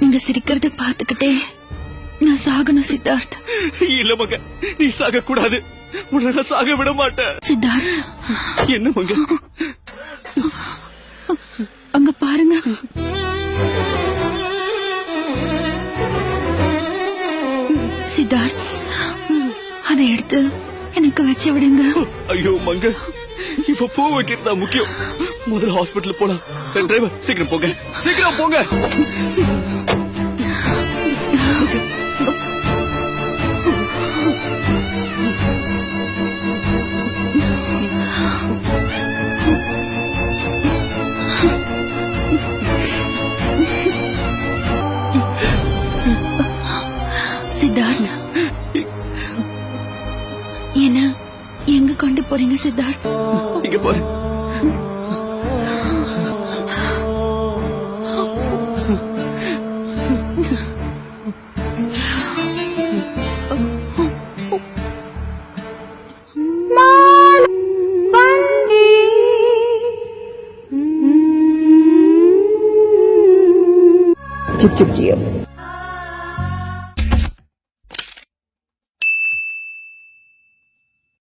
நீங்க சிரிக்கிறத பாத்துக்கிட்டே நான் சாகணும் சித்தார்த். இல்ல மங்க, நீ சாக கூடாது. உன்னை சாக விட மாட்டேன் சித்தார்த். என்ன மங்க? அங்க பாருங்க. சித்தார்த், அதை எடுத்து எனக்கு வச்சு விடுங்க. ஐயோ மங்க, இப்ப பூ வைக்கிறதா முக்கியம். முதல்ல ஹாஸ்பிட்டல் போலாம். டிரைவர் சீக்கிரம் போங்க, சீக்கிரம் போங்க. சித்தார்த், என்ன எங்க கொண்டு போறீங்க சித்தார்த்? இங்க பாரு. चुप चुप जियो,